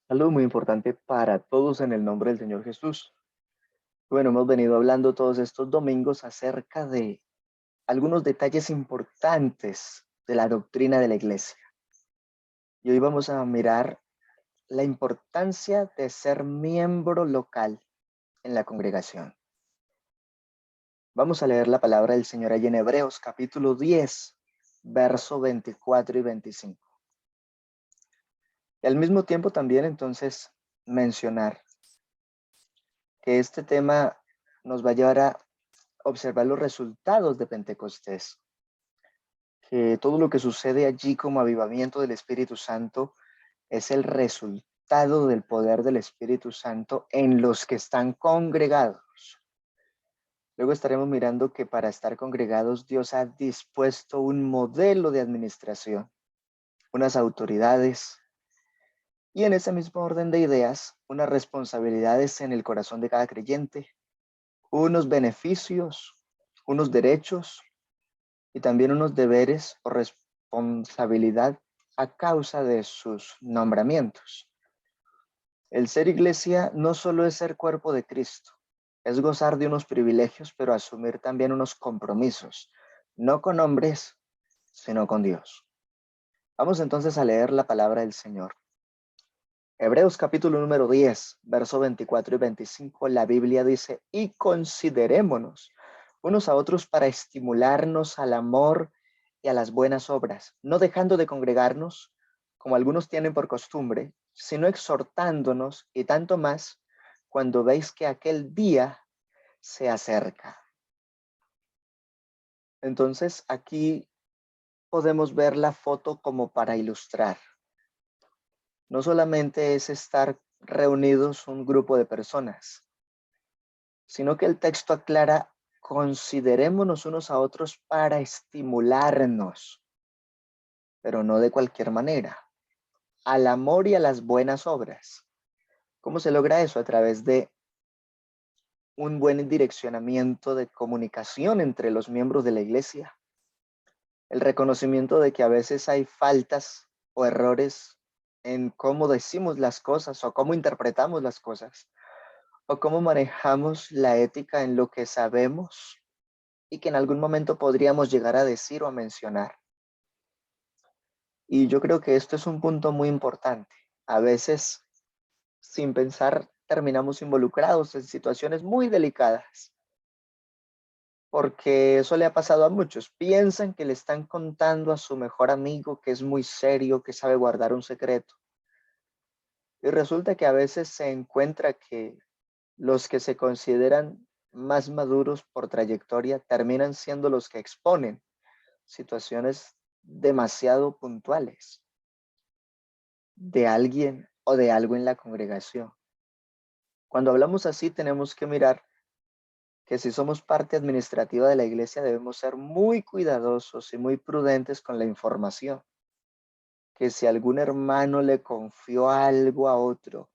Algo muy importante para todos en el nombre del Señor Jesús. Bueno, hemos venido hablando todos estos domingos acerca de algunos detalles importantes de la doctrina de la iglesia. Y hoy vamos a mirar la importancia de ser miembro local en la congregación. Vamos a leer la palabra del Señor allí en Hebreos capítulo 10, verso 24 y 25. Y al mismo tiempo también entonces mencionar que este tema nos va a llevar a observar los resultados de Pentecostés, que todo lo que sucede allí como avivamiento del Espíritu Santo es el resultado del poder del Espíritu Santo en los que están congregados. Luego estaremos mirando que para estar congregados Dios ha dispuesto un modelo de administración, unas autoridades y en ese mismo orden de ideas, unas responsabilidades en el corazón de cada creyente, unos beneficios, unos derechos y también unos deberes o responsabilidad a causa de sus nombramientos. El ser iglesia no solo es ser cuerpo de Cristo, es gozar de unos privilegios, pero asumir también unos compromisos, no con hombres, sino con Dios. Vamos entonces a leer la palabra del Señor. Hebreos capítulo número 10, verso 24 y 25, la Biblia dice, y considerémonos unos a otros para estimularnos al amor y a las buenas obras, no dejando de congregarnos, como algunos tienen por costumbre, sino exhortándonos y tanto más cuando veis que aquel día se acerca. Entonces aquí podemos ver la foto como para ilustrar. No solamente es estar reunidos un grupo de personas, sino que el texto aclara, considerémonos unos a otros para estimularnos, pero no de cualquier manera, al amor y a las buenas obras. ¿Cómo se logra eso? A través de un buen direccionamiento de comunicación entre los miembros de la iglesia, el reconocimiento de que a veces hay faltas o errores en cómo decimos las cosas o cómo interpretamos las cosas, o cómo manejamos la ética en lo que sabemos y que en algún momento podríamos llegar a decir o a mencionar. Y yo creo que esto es un punto muy importante. A veces, sin pensar, terminamos involucrados en situaciones muy delicadas, porque eso le ha pasado a muchos. Piensan que le están contando a su mejor amigo que es muy serio, que sabe guardar un secreto. Y resulta que a veces se encuentra que los que se consideran más maduros por trayectoria terminan siendo los que exponen situaciones demasiado puntuales de alguien o de algo en la congregación. Cuando hablamos así, tenemos que mirar que si somos parte administrativa de la iglesia, debemos ser muy cuidadosos y muy prudentes con la información. Que si algún hermano le confió algo a otro,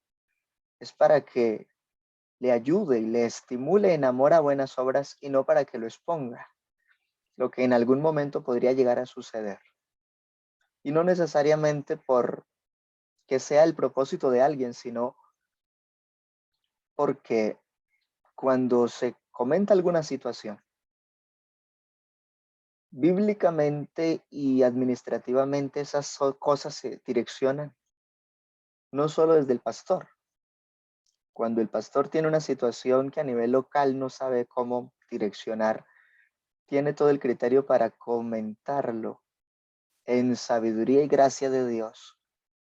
es para que le ayude y le estimule en amor a buenas obras y no para que lo exponga, lo que en algún momento podría llegar a suceder. Y no necesariamente por que sea el propósito de alguien, sino porque cuando se comenta alguna situación, bíblicamente y administrativamente esas cosas se direccionan no solo desde el pastor. Cuando el pastor tiene una situación que a nivel local no sabe cómo direccionar, tiene todo el criterio para comentarlo en sabiduría y gracia de Dios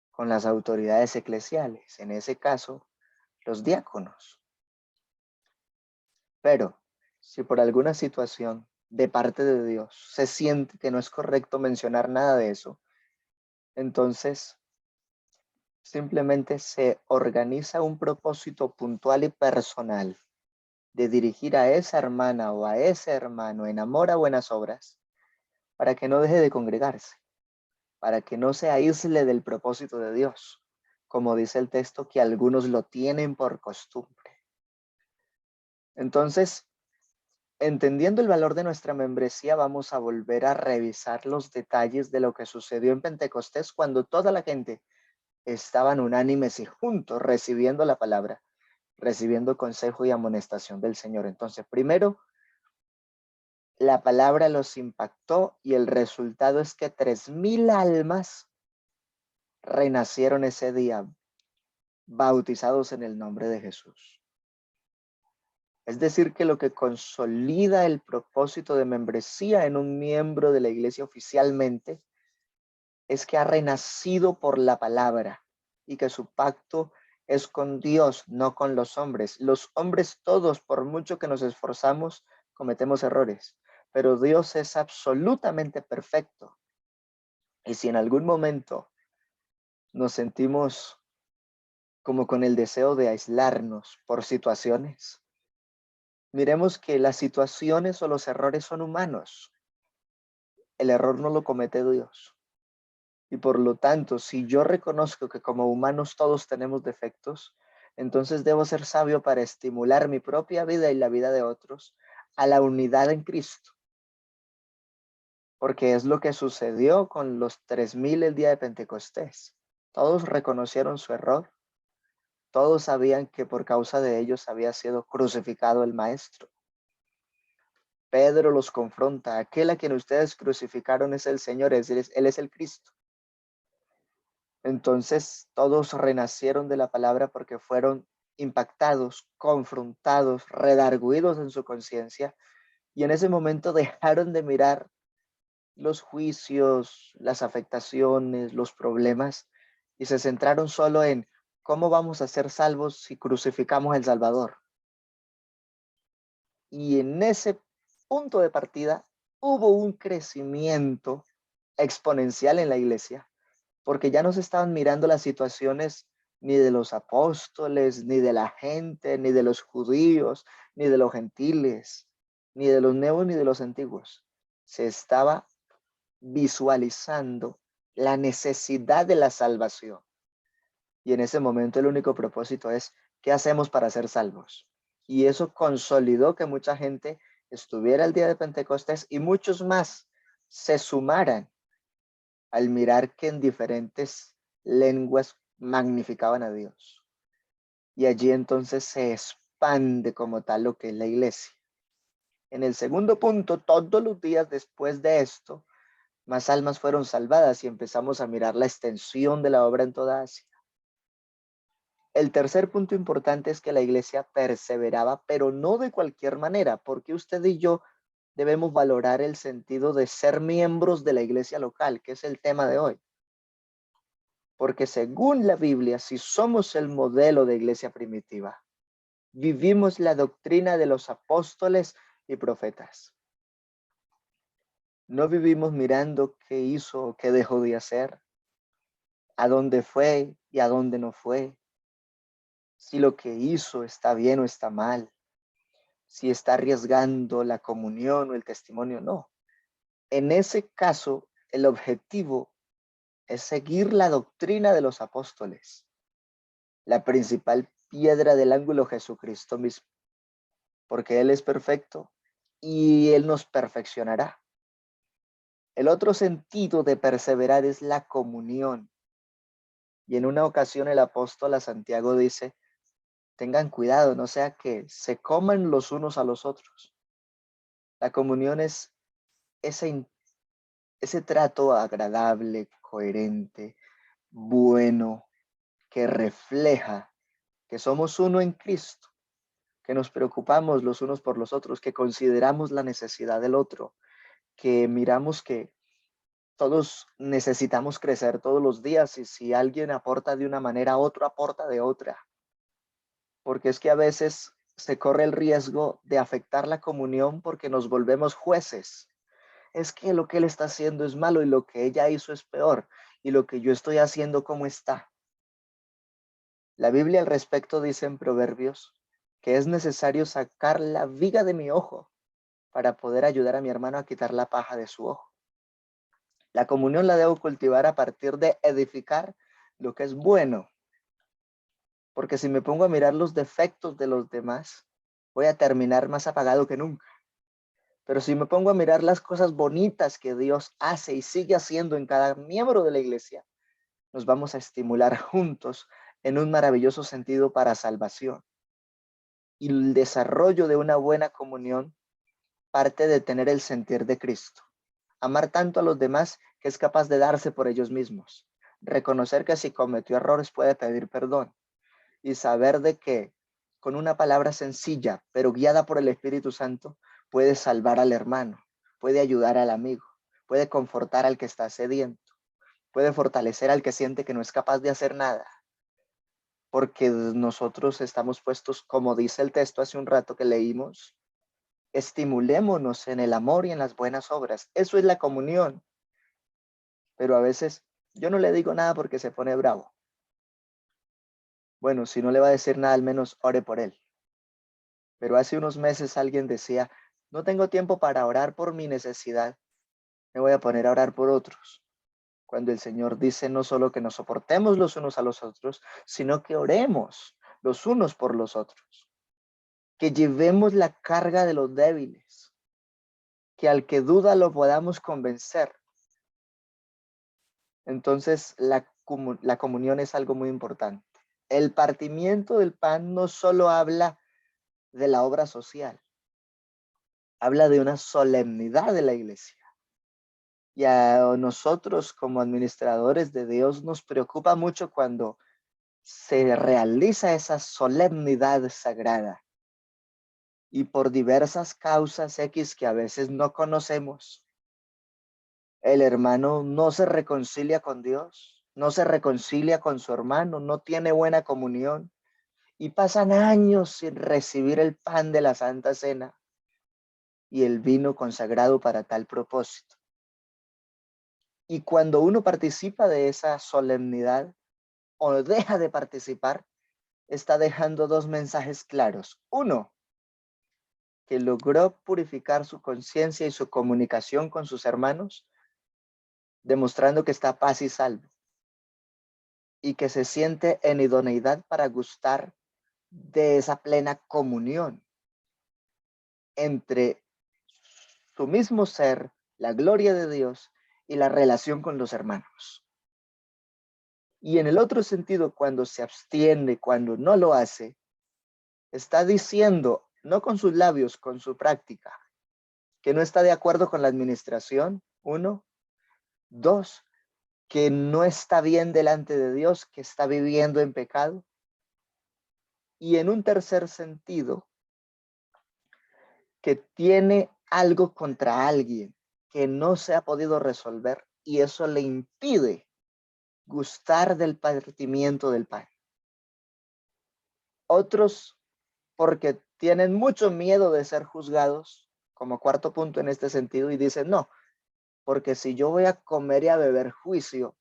con las autoridades eclesiales, en ese caso, los diáconos. Pero si por alguna situación de parte de Dios se siente que no es correcto mencionar nada de eso, entonces simplemente se organiza un propósito puntual y personal de dirigir a esa hermana o a ese hermano en amor a buenas obras para que no deje de congregarse, para que no se aísle del propósito de Dios, como dice el texto que algunos lo tienen por costumbre. Entonces, entendiendo el valor de nuestra membresía, vamos a volver a revisar los detalles de lo que sucedió en Pentecostés cuando toda la gente estaban unánimes y juntos recibiendo la palabra, recibiendo consejo y amonestación del Señor. Entonces, primero, la palabra los impactó y el resultado es que 3,000 almas renacieron ese día, bautizados en el nombre de Jesús. Es decir, que lo que consolida el propósito de membresía en un miembro de la iglesia oficialmente es que ha renacido por la palabra y que su pacto es con Dios, no con los hombres. Los hombres todos, por mucho que nos esforzamos, cometemos errores, pero Dios es absolutamente perfecto. Y si en algún momento nos sentimos como con el deseo de aislarnos por situaciones, miremos que las situaciones o los errores son humanos. El error no lo comete Dios. Y por lo tanto, si yo reconozco que como humanos todos tenemos defectos, entonces debo ser sabio para estimular mi propia vida y la vida de otros a la unidad en Cristo. Porque es lo que sucedió con los 3,000 el día de Pentecostés. Todos reconocieron su error. Todos sabían que por causa de ellos había sido crucificado el Maestro. Pedro los confronta. Aquel a quien ustedes crucificaron es el Señor, él es el Cristo. Entonces todos renacieron de la palabra porque fueron impactados, confrontados, redarguidos en su conciencia, y en ese momento dejaron de mirar los juicios, las afectaciones, los problemas, y se centraron solo en cómo vamos a ser salvos si crucificamos al Salvador. Y en ese punto de partida hubo un crecimiento exponencial en la iglesia, porque ya no se estaban mirando las situaciones ni de los apóstoles, ni de la gente, ni de los judíos, ni de los gentiles, ni de los nuevos, ni de los antiguos. Se estaba visualizando la necesidad de la salvación. Y en ese momento el único propósito es, ¿qué hacemos para ser salvos? Y eso consolidó que mucha gente estuviera el día de Pentecostés y muchos más se sumaran al mirar que en diferentes lenguas magnificaban a Dios. Y allí entonces se expande como tal lo que es la iglesia. En el segundo punto, todos los días después de esto, más almas fueron salvadas y empezamos a mirar la extensión de la obra en toda Asia. El tercer punto importante es que la iglesia perseveraba, pero no de cualquier manera, porque usted y yo debemos valorar el sentido de ser miembros de la iglesia local, que es el tema de hoy. Porque según la Biblia, si somos el modelo de iglesia primitiva, vivimos la doctrina de los apóstoles y profetas. No vivimos mirando qué hizo o qué dejó de hacer, a dónde fue y a dónde no fue, si lo que hizo está bien o está mal, si está arriesgando la comunión o el testimonio, no. En ese caso, el objetivo es seguir la doctrina de los apóstoles, la principal piedra del ángulo Jesucristo mismo, porque Él es perfecto y Él nos perfeccionará. El otro sentido de perseverar es la comunión. Y en una ocasión el apóstol a Santiago dice, tengan cuidado, no sea que se coman los unos a los otros. La comunión es ese trato agradable, coherente, bueno, que refleja que somos uno en Cristo, que nos preocupamos los unos por los otros, que consideramos la necesidad del otro, que miramos que todos necesitamos crecer todos los días y si alguien aporta de una manera, otro aporta de otra. Porque es que a veces se corre el riesgo de afectar la comunión porque nos volvemos jueces. Es que lo que él está haciendo es malo y lo que ella hizo es peor y lo que yo estoy haciendo, ¿cómo está? La Biblia al respecto dice en Proverbios que es necesario sacar la viga de mi ojo para poder ayudar a mi hermano a quitar la paja de su ojo. La comunión la debo cultivar a partir de edificar lo que es bueno. Porque si me pongo a mirar los defectos de los demás, voy a terminar más apagado que nunca. Pero si me pongo a mirar las cosas bonitas que Dios hace y sigue haciendo en cada miembro de la iglesia, nos vamos a estimular juntos en un maravilloso sentido para salvación. Y el desarrollo de una buena comunión parte de tener el sentir de Cristo. Amar tanto a los demás que es capaz de darse por ellos mismos. Reconocer que si cometió errores puede pedir perdón. Y saber de que con una palabra sencilla, pero guiada por el Espíritu Santo, puede salvar al hermano, puede ayudar al amigo, puede confortar al que está sediento, puede fortalecer al que siente que no es capaz de hacer nada. Porque nosotros estamos puestos, como dice el texto hace un rato que leímos, estimulémonos en el amor y en las buenas obras. Eso es la comunión. Pero a veces yo no le digo nada porque se pone bravo. Bueno, si no le va a decir nada, al menos ore por él. Pero hace unos meses alguien decía, no tengo tiempo para orar por mi necesidad, me voy a poner a orar por otros. Cuando el Señor dice no solo que nos soportemos los unos a los otros, sino que oremos los unos por los otros. Que llevemos la carga de los débiles, que al que duda lo podamos convencer. Entonces la comunión es algo muy importante. El partimiento del pan no solo habla de la obra social, habla de una solemnidad de la iglesia. Y a nosotros como administradores de Dios nos preocupa mucho cuando se realiza esa solemnidad sagrada. Y por diversas causas X que a veces no conocemos, el hermano no se reconcilia con Dios, no se reconcilia con su hermano, no tiene buena comunión y pasan años sin recibir el pan de la Santa Cena y el vino consagrado para tal propósito. Y cuando uno participa de esa solemnidad o deja de participar, está dejando dos mensajes claros. Uno, que logró purificar su conciencia y su comunicación con sus hermanos, demostrando que está paz y salvo, y que se siente en idoneidad para gustar de esa plena comunión entre su mismo ser, la gloria de Dios y la relación con los hermanos. Y en el otro sentido, cuando se abstiene, cuando no lo hace, está diciendo, no con sus labios, con su práctica, que no está de acuerdo con la administración, uno. Dos, que no está bien delante de Dios, que está viviendo en pecado. Y en un tercer sentido, que tiene algo contra alguien que no se ha podido resolver y eso le impide gustar del partimiento del pan. Otros porque tienen mucho miedo de ser juzgados, como cuarto punto en este sentido, y dicen, no, porque si yo voy a comer y a beber juicio,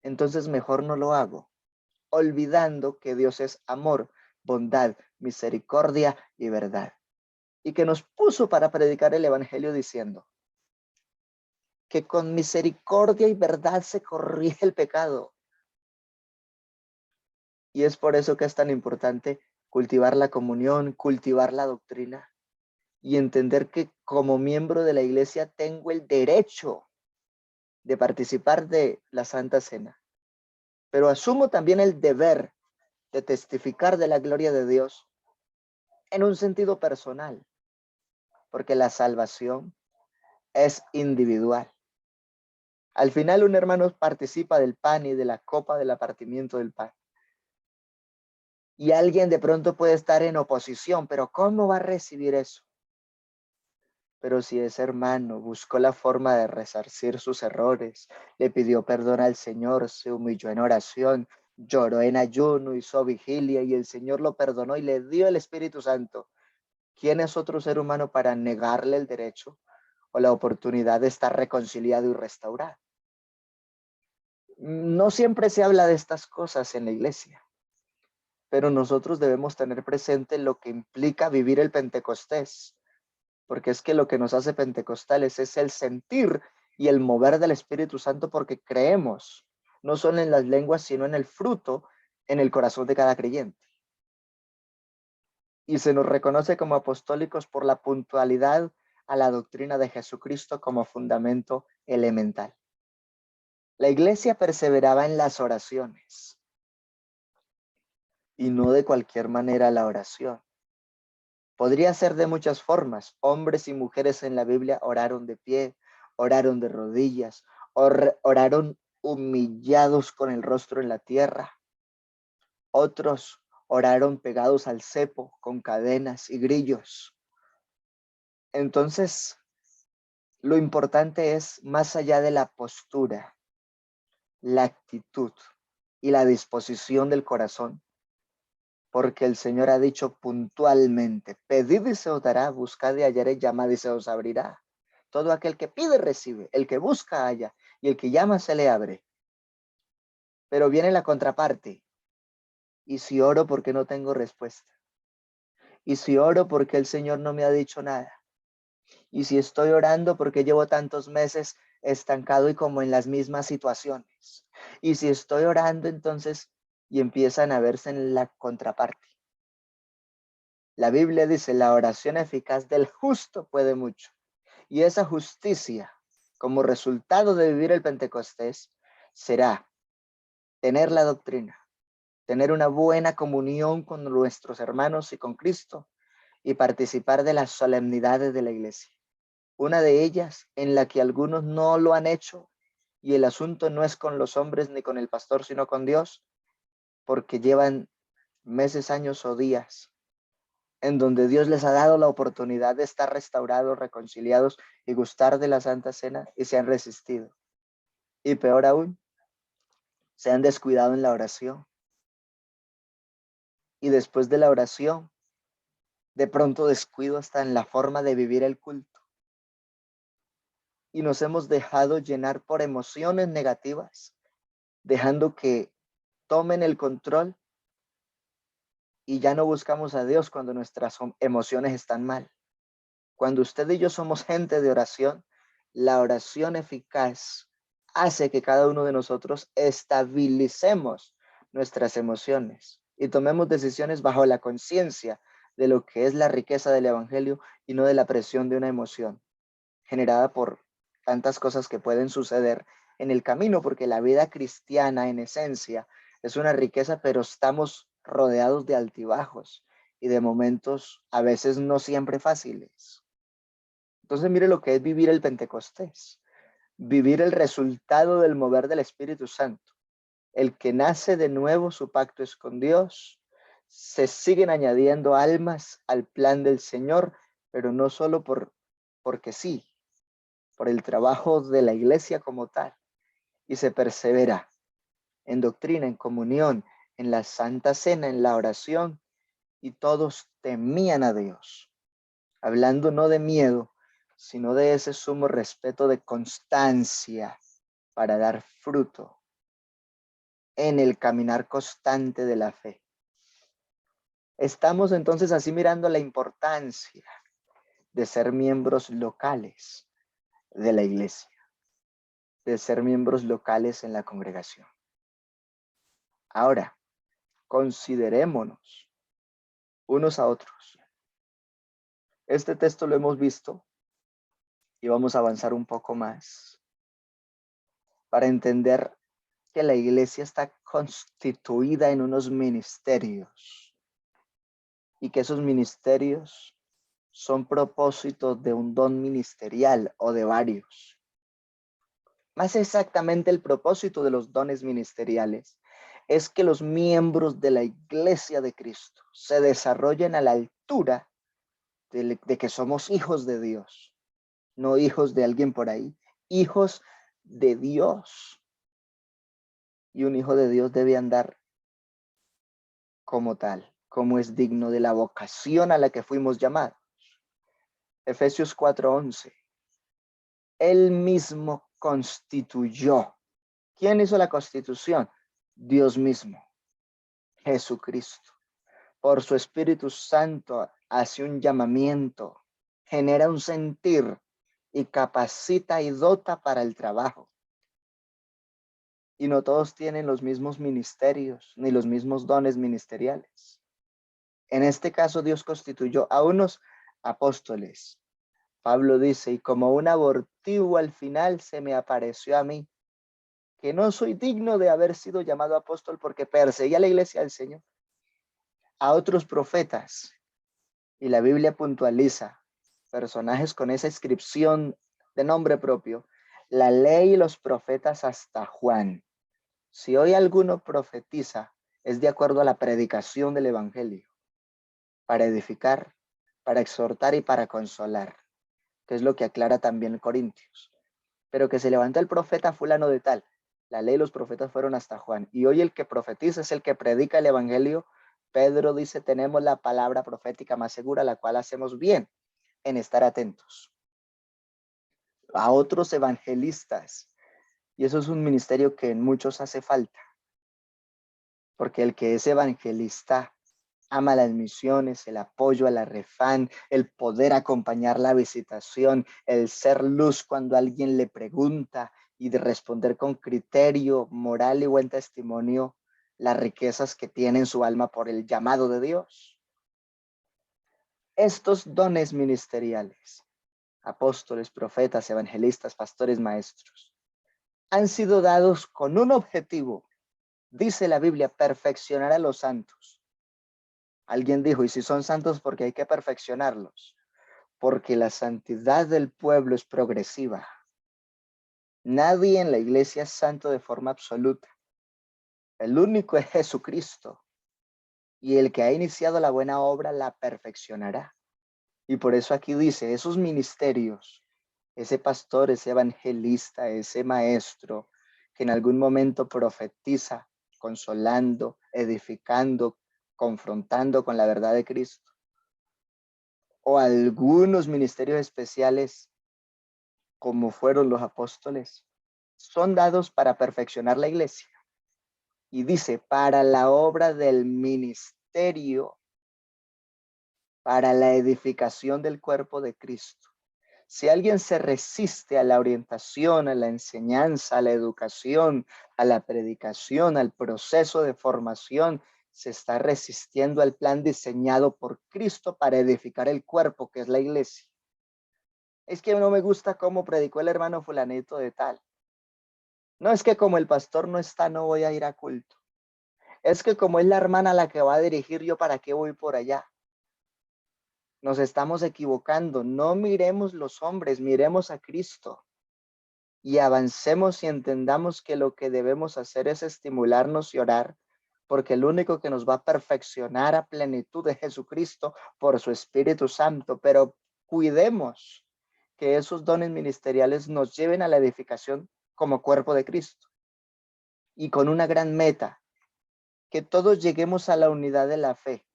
entonces mejor no lo hago, olvidando que Dios es amor, bondad, misericordia y verdad. Y que nos puso para predicar el evangelio diciendo que con misericordia y verdad se corrige el pecado. Y es por eso que es tan importante cultivar la comunión, cultivar la doctrina y entender que como miembro de la iglesia tengo el derecho de participar de la Santa Cena, pero asumo también el deber de testificar de la gloria de Dios en un sentido personal, porque la salvación es individual. Al final un hermano participa del pan y de la copa del partimiento del pan. Y alguien de pronto puede estar en oposición, pero ¿cómo va a recibir eso? Pero si ese hermano buscó la forma de resarcir sus errores, le pidió perdón al Señor, se humilló en oración, lloró en ayuno, hizo vigilia y el Señor lo perdonó y le dio el Espíritu Santo. ¿Quién es otro ser humano para negarle el derecho o la oportunidad de estar reconciliado y restaurado? No siempre se habla de estas cosas en la iglesia, pero nosotros debemos tener presente lo que implica vivir el Pentecostés, porque es que lo que nos hace pentecostales es el sentir y el mover del Espíritu Santo porque creemos, no solo en las lenguas, sino en el fruto en el corazón de cada creyente. Y se nos reconoce como apostólicos por la puntualidad a la doctrina de Jesucristo como fundamento elemental. La iglesia perseveraba en las oraciones y no de cualquier manera la oración. Podría ser de muchas formas. Hombres y mujeres en la Biblia oraron de pie, oraron de rodillas, oraron humillados con el rostro en la tierra. Otros oraron pegados al cepo con cadenas y grillos. Entonces, lo importante es, más allá de la postura, la actitud y la disposición del corazón, porque el Señor ha dicho puntualmente, pedid y se os dará, buscad y hallaréis, llamad y se os abrirá. Todo aquel que pide recibe, el que busca halla, y el que llama se le abre. Pero viene la contraparte. ¿Y si oro porque no tengo respuesta? ¿Y si oro porque el Señor no me ha dicho nada? ¿Y si estoy orando porque llevo tantos meses estancado y como en las mismas situaciones? ¿Y si estoy orando entonces y empiezan a verse en la contraparte? La Biblia dice, la oración eficaz del justo puede mucho. Y esa justicia, como resultado de vivir el Pentecostés, será tener la doctrina, tener una buena comunión con nuestros hermanos y con Cristo, y participar de las solemnidades de la iglesia. Una de ellas en la que algunos no lo han hecho, y el asunto no es con los hombres ni con el pastor, sino con Dios, porque llevan meses, años o días en donde Dios les ha dado la oportunidad de estar restaurados, reconciliados y gustar de la Santa Cena, y se han resistido. Y peor aún, se han descuidado en la oración. Y después de la oración, de pronto descuido hasta en la forma de vivir el culto. Y nos hemos dejado llenar por emociones negativas, dejando que tomen el control, y ya no buscamos a Dios cuando nuestras emociones están mal. Cuando usted y yo somos gente de oración, la oración eficaz hace que cada uno de nosotros estabilicemos nuestras emociones y tomemos decisiones bajo la conciencia de lo que es la riqueza del evangelio y no de la presión de una emoción generada por tantas cosas que pueden suceder en el camino, porque la vida cristiana en esencia es una riqueza, pero estamos rodeados de altibajos y de momentos a veces no siempre fáciles. Entonces mire lo que es vivir el Pentecostés, vivir el resultado del mover del Espíritu Santo. El que nace de nuevo, su pacto es con Dios. Se siguen añadiendo almas al plan del Señor, pero no solo porque sí, por el trabajo de la iglesia como tal. Y se persevera en doctrina, en comunión, en la Santa Cena, en la oración, y todos temían a Dios, hablando no de miedo, sino de ese sumo respeto, de constancia para dar fruto en el caminar constante de la fe. Estamos entonces así mirando la importancia de ser miembros locales de la iglesia, de ser miembros locales en la congregación. Ahora, considerémonos unos a otros. Este texto lo hemos visto y vamos a avanzar un poco más para entender que la iglesia está constituida en unos ministerios y que esos ministerios son propósitos de un don ministerial o de varios. Más exactamente, el propósito de los dones ministeriales es que los miembros de la iglesia de Cristo se desarrollen a la altura de que somos hijos de Dios, no hijos de alguien por ahí, hijos de Dios. Y un hijo de Dios debe andar como tal, como es digno de la vocación a la que fuimos llamados. Efesios 4:11. Él mismo constituyó. ¿Quién hizo la constitución? Dios mismo, Jesucristo. Por su Espíritu Santo hace un llamamiento, genera un sentir y capacita y dota para el trabajo. Y no todos tienen los mismos ministerios ni los mismos dones ministeriales. En este caso, Dios constituyó a unos apóstoles. Pablo dice, y como un abortivo al final se me apareció a mí, que no soy digno de haber sido llamado apóstol porque perseguí a la iglesia del Señor, a otros profetas, y la Biblia puntualiza personajes con esa inscripción de nombre propio, la ley y los profetas hasta Juan. Si hoy alguno profetiza, es de acuerdo a la predicación del evangelio, para edificar, para exhortar y para consolar, que es lo que aclara también Corintios. Pero que se levanta el profeta fulano de tal, la ley y los profetas fueron hasta Juan, y hoy el que profetiza es el que predica el evangelio. Pedro dice, tenemos la palabra profética más segura, la cual hacemos bien en estar atentos. A otros evangelistas, y eso es un ministerio que en muchos hace falta, porque el que es evangelista ama las misiones, el apoyo a la refán, el poder acompañar la visitación, el ser luz cuando alguien le pregunta y de responder con criterio, moral y buen testimonio las riquezas que tiene en su alma por el llamado de Dios. Estos dones ministeriales, apóstoles, profetas, evangelistas, pastores, maestros, han sido dados con un objetivo, dice la Biblia, perfeccionar a los santos. Alguien dijo, ¿y si son santos porque hay que perfeccionarlos? Porque la santidad del pueblo es progresiva. Nadie en la iglesia es santo de forma absoluta. El único es Jesucristo. Y el que ha iniciado la buena obra la perfeccionará. Y por eso aquí dice, esos ministerios, ese pastor, ese evangelista, ese maestro, que en algún momento profetiza, consolando, edificando, confrontando con la verdad de Cristo, o algunos ministerios especiales, como fueron los apóstoles, son dados para perfeccionar la iglesia. Y dice, para la obra del ministerio, para la edificación del cuerpo de Cristo. Si alguien se resiste a la orientación, a la enseñanza, a la educación, a la predicación, al proceso de formación, se está resistiendo al plan diseñado por Cristo para edificar el cuerpo, que es la iglesia. Es que no me gusta cómo predicó el hermano fulanito de tal. No, es que como el pastor no está, no voy a ir a culto. Es que como es la hermana la que va a dirigir, yo para qué voy por allá. Nos estamos equivocando. No miremos los hombres, miremos a Cristo. Y avancemos y entendamos que lo que debemos hacer es estimularnos y orar, porque el único que nos va a perfeccionar a plenitud es Jesucristo por su Espíritu Santo. Pero cuidemos que esos dones ministeriales nos lleven a la edificación como cuerpo de Cristo. Y con una gran meta, que todos lleguemos a la unidad de la fe.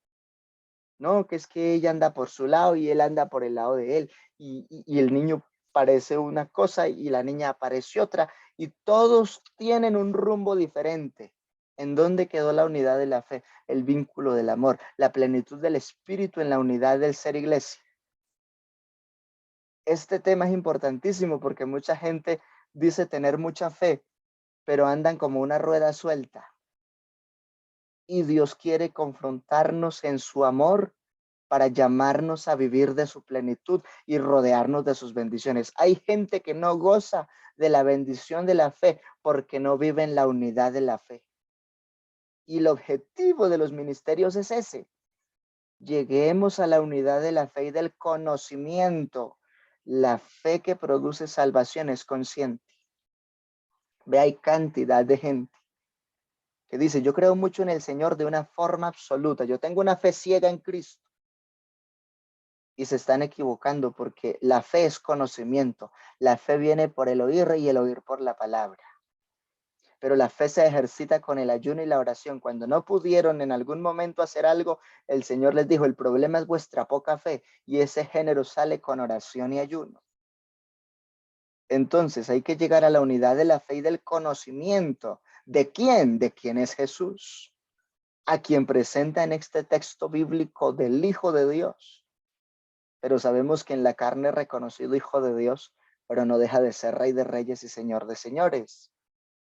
No, que es que ella anda por su lado y él anda por el lado de él. Y el niño parece una cosa y la niña parece otra. Y todos tienen un rumbo diferente. ¿En dónde quedó la unidad de la fe? El vínculo del amor, la plenitud del espíritu en la unidad del ser iglesia. Este tema es importantísimo porque mucha gente dice tener mucha fe, pero andan como una rueda suelta. Y Dios quiere confrontarnos en su amor para llamarnos a vivir de su plenitud y rodearnos de sus bendiciones. Hay gente que no goza de la bendición de la fe porque no vive en la unidad de la fe. Y el objetivo de los ministerios es ese. Lleguemos a la unidad de la fe y del conocimiento. La fe que produce salvación es consciente. Ve, hay cantidad de gente que dice, yo creo mucho en el Señor de una forma absoluta. Yo tengo una fe ciega en Cristo. Y se están equivocando porque la fe es conocimiento. La fe viene por el oír y el oír por la palabra. Pero la fe se ejercita con el ayuno y la oración. Cuando no pudieron en algún momento hacer algo, el Señor les dijo, el problema es vuestra poca fe. Y ese género sale con oración y ayuno. Entonces hay que llegar a la unidad de la fe y del conocimiento. ¿De quién? De quién es Jesús. A quien presenta en este texto bíblico del Hijo de Dios. Pero sabemos que en la carne es reconocido Hijo de Dios, pero no deja de ser Rey de Reyes y Señor de Señores.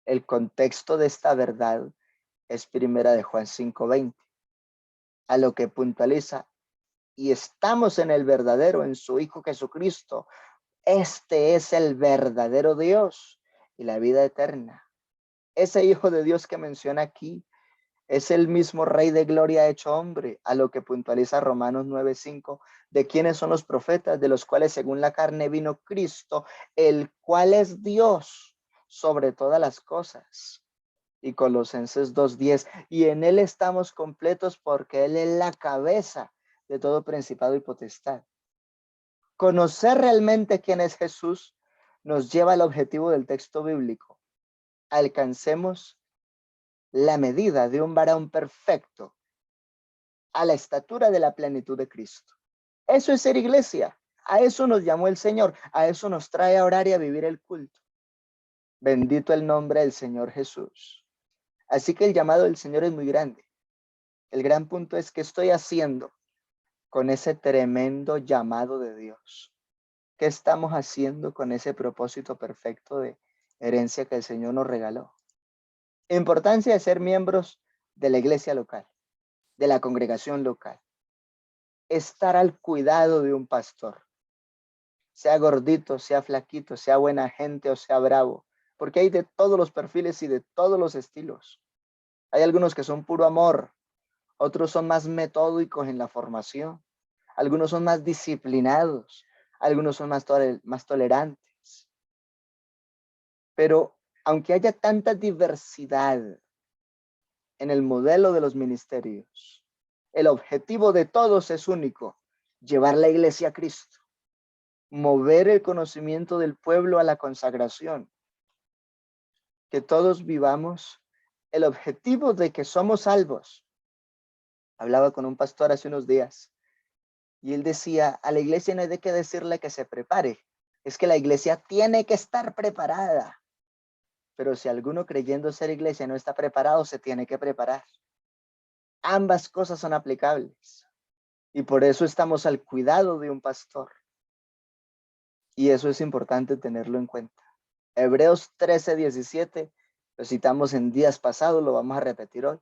El contexto de esta verdad es primera de Juan 5:20, a lo que puntualiza, y estamos en el verdadero, en su Hijo Jesucristo. Este es el verdadero Dios y la vida eterna. Ese Hijo de Dios que menciona aquí es el mismo Rey de Gloria hecho hombre, a lo que puntualiza Romanos 9:5, de quiénes son los profetas, de los cuales según la carne vino Cristo, el cual es Dios sobre todas las cosas. Y Colosenses 2:10, y en él estamos completos porque él es la cabeza de todo principado y potestad. Conocer realmente quién es Jesús nos lleva al objetivo del texto bíblico. Alcancemos la medida de un varón perfecto a la estatura de la plenitud de Cristo. Eso es ser iglesia. A eso nos llamó el Señor. A eso nos trae a orar y a vivir el culto. Bendito el nombre del Señor Jesús. Así que el llamado del Señor es muy grande. El gran punto es qué estoy haciendo con ese tremendo llamado de Dios. ¿Qué estamos haciendo con ese propósito perfecto de herencia que el Señor nos regaló? Importancia de ser miembros de la iglesia local, de la congregación local. Estar al cuidado de un pastor. Sea gordito, sea flaquito, sea buena gente o sea bravo. Porque hay de todos los perfiles y de todos los estilos. Hay algunos que son puro amor. Otros son más metódicos en la formación. Algunos son más disciplinados. Algunos son más tolerantes. Pero aunque haya tanta diversidad en el modelo de los ministerios, el objetivo de todos es único: llevar la iglesia a Cristo, mover el conocimiento del pueblo a la consagración, que todos vivamos el objetivo de que somos salvos. Hablaba con un pastor hace unos días y él decía, a la iglesia no hay de qué decirle que se prepare, es que la iglesia tiene que estar preparada. Pero si alguno creyendo ser iglesia no está preparado, se tiene que preparar. Ambas cosas son aplicables. Y por eso estamos al cuidado de un pastor. Y eso es importante tenerlo en cuenta. Hebreos 13:17, lo citamos en días pasados, lo vamos a repetir hoy.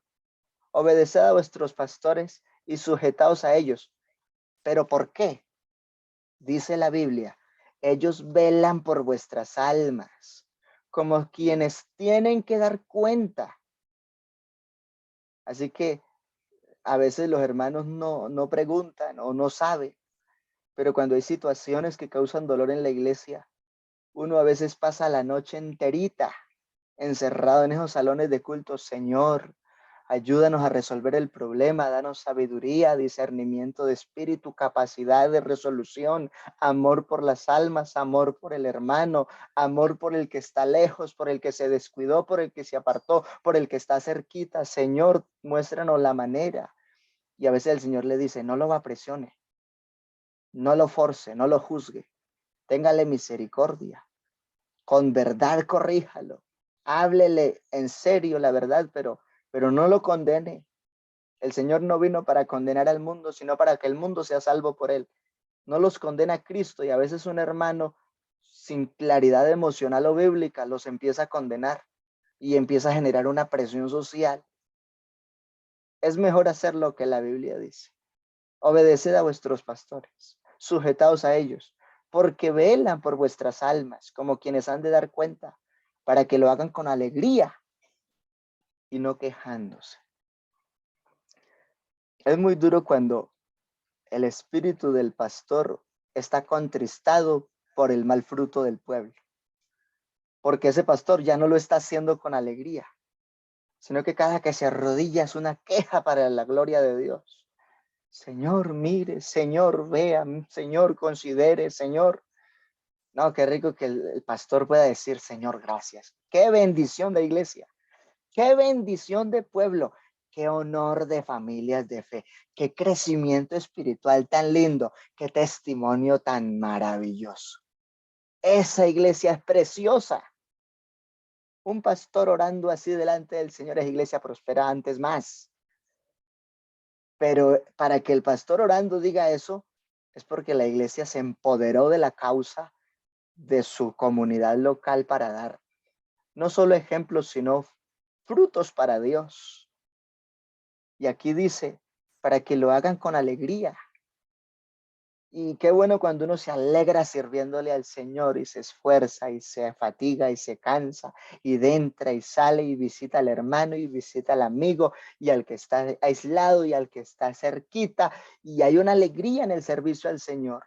Obedeced a vuestros pastores y sujetaos a ellos. ¿Pero por qué? Dice la Biblia, ellos velan por vuestras almas, como quienes tienen que dar cuenta. Así que a veces los hermanos no preguntan o no saben, pero cuando hay situaciones que causan dolor en la iglesia, uno a veces pasa la noche enterita encerrado en esos salones de culto. Señor, ayúdanos a resolver el problema, danos sabiduría, discernimiento de espíritu, capacidad de resolución, amor por las almas, amor por el hermano, amor por el que está lejos, por el que se descuidó, por el que se apartó, por el que está cerquita. Señor, muéstranos la manera. Y a veces el Señor le dice, no lo apresione, no lo force, no lo juzgue, téngale misericordia, con verdad corríjalo, háblele en serio la verdad, pero no lo condene. El Señor no vino para condenar al mundo, sino para que el mundo sea salvo por él. No los condena a Cristo, y a veces un hermano sin claridad emocional o bíblica los empieza a condenar y empieza a generar una presión social. Es mejor hacer lo que la Biblia dice. Obedeced a vuestros pastores, sujetaos a ellos, porque velan por vuestras almas, como quienes han de dar cuenta, para que lo hagan con alegría y no quejándose. Es muy duro cuando el espíritu del pastor está contristado por el mal fruto del pueblo, porque ese pastor ya no lo está haciendo con alegría, sino que cada que se arrodilla es una queja para la gloria de Dios. Señor, mire, Señor, vea, Señor, considere, Señor. No, qué rico que el pastor pueda decir, Señor, gracias. Qué bendición de iglesia, qué bendición de pueblo, qué honor de familias de fe, qué crecimiento espiritual tan lindo, qué testimonio tan maravilloso. Esa iglesia es preciosa. Un pastor orando así delante del Señor es iglesia próspera antes más. Pero para que el pastor orando diga eso, es porque la iglesia se empoderó de la causa de su comunidad local para dar no solo ejemplos, sino frutos para Dios. Y aquí dice, para que lo hagan con alegría. Y qué bueno cuando uno se alegra sirviéndole al Señor y se esfuerza y se fatiga y se cansa y entra y sale y visita al hermano y visita al amigo y al que está aislado y al que está cerquita. Y hay una alegría en el servicio al Señor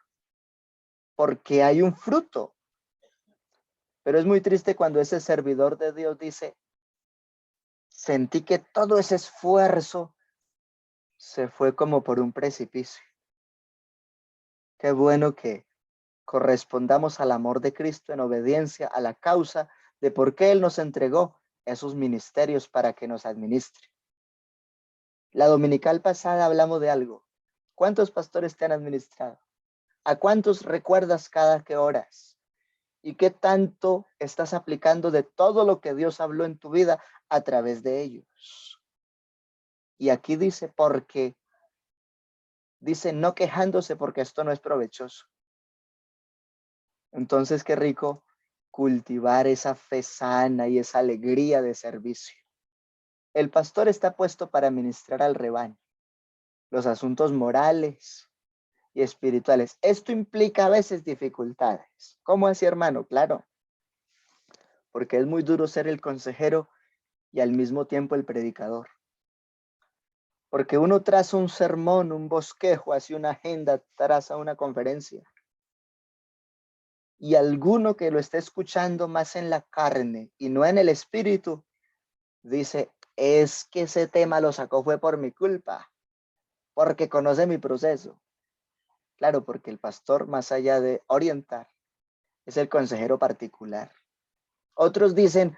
porque hay un fruto. Pero es muy triste cuando ese servidor de Dios dice, sentí que todo ese esfuerzo se fue como por un precipicio. Qué bueno que correspondamos al amor de Cristo en obediencia a la causa de por qué Él nos entregó esos ministerios para que nos administre. La dominical pasada hablamos de algo. ¿Cuántos pastores te han administrado? ¿A cuántos recuerdas cada que oras? ¿Y qué tanto estás aplicando de todo lo que Dios habló en tu vida a través de ellos? Y aquí dice, porque, dice, no quejándose porque esto no es provechoso. Entonces, qué rico cultivar esa fe sana y esa alegría de servicio. El pastor está puesto para ministrar al rebaño, los asuntos morales y espirituales. Esto implica a veces dificultades. ¿Cómo así, hermano? Claro, porque es muy duro ser el consejero y al mismo tiempo el predicador. Porque uno traza un sermón, un bosquejo, hace una agenda, traza una conferencia. Y alguno que lo esté escuchando más en la carne y no en el espíritu, dice, es que ese tema lo sacó fue por mi culpa, porque conoce mi proceso. Claro, porque el pastor, más allá de orientar, es el consejero particular. Otros dicen,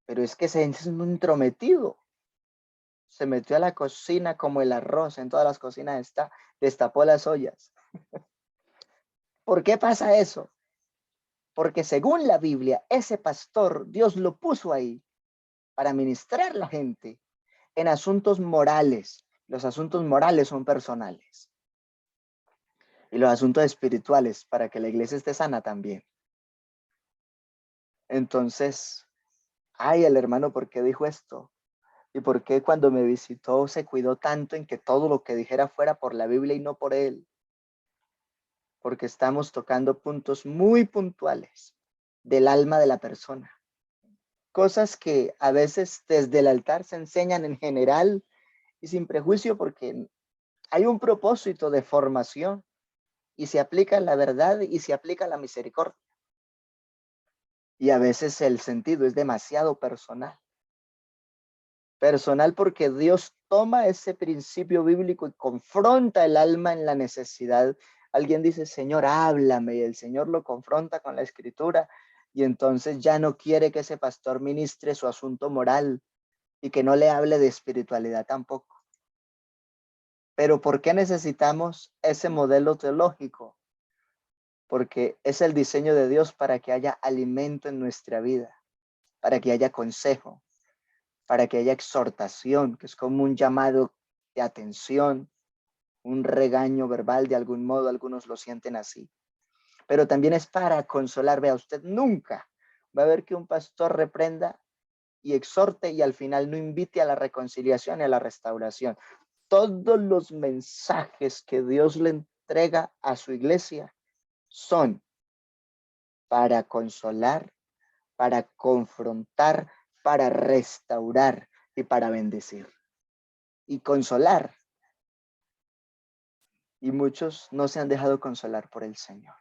pero es que ese es un intrometido. Se metió a la cocina como el arroz, en todas las cocinas está, destapó las ollas. ¿Por qué pasa eso? Porque según la Biblia, ese pastor, Dios lo puso ahí para ministrar a la gente en asuntos morales. Los asuntos morales son personales. Y los asuntos espirituales para que la iglesia esté sana también. Entonces, ay, el hermano, ¿por qué dijo esto? ¿Y por qué cuando me visitó se cuidó tanto en que todo lo que dijera fuera por la Biblia y no por él? Porque estamos tocando puntos muy puntuales del alma de la persona. Cosas que a veces desde el altar se enseñan en general y sin prejuicio porque hay un propósito de formación y se aplica la verdad y se aplica la misericordia. Y a veces el sentido es demasiado personal. Personal porque Dios toma ese principio bíblico y confronta el alma en la necesidad. Alguien dice, Señor, háblame, y el Señor lo confronta con la escritura, y entonces ya no quiere que ese pastor ministre su asunto moral y que no le hable de espiritualidad tampoco. Pero ¿por qué necesitamos ese modelo teológico? Porque es el diseño de Dios para que haya alimento en nuestra vida, para que haya consejo, para que haya exhortación, que es como un llamado de atención, un regaño verbal, de algún modo algunos lo sienten así. Pero también es para consolar. Vea, usted nunca va a ver que un pastor reprenda y exhorte y al final no invite a la reconciliación y a la restauración. Todos los mensajes que Dios le entrega a su iglesia son para consolar, para confrontar, para restaurar y para bendecir y consolar. Y muchos no se han dejado consolar por el Señor.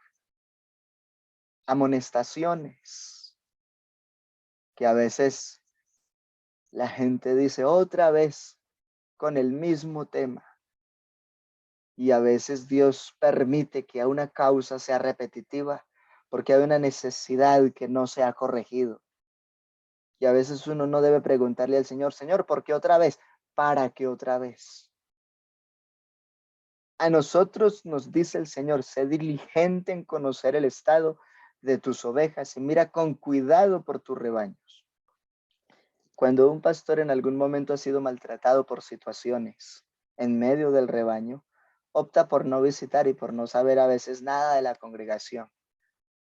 Amonestaciones que a veces la gente dice otra vez con el mismo tema. Y a veces Dios permite que a una causa sea repetitiva porque hay una necesidad que no se ha corregido. Y a veces uno no debe preguntarle al Señor, Señor, ¿por qué otra vez? ¿Para qué otra vez? A nosotros nos dice el Señor, sé diligente en conocer el estado de tus ovejas y mira con cuidado por tus rebaños. Cuando un pastor en algún momento ha sido maltratado por situaciones en medio del rebaño, opta por no visitar y por no saber a veces nada de la congregación,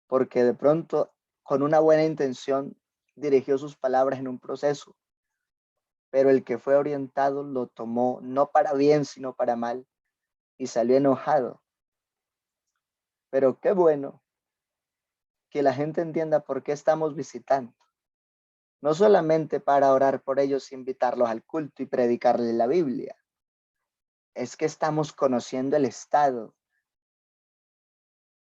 porque de pronto con una buena intención dirigió sus palabras en un proceso, pero el que fue orientado lo tomó no para bien, sino para mal y salió enojado. Pero qué bueno que la gente entienda por qué estamos visitando. No solamente para orar por ellos, invitarlos al culto y predicarles la Biblia. Es que estamos conociendo el estado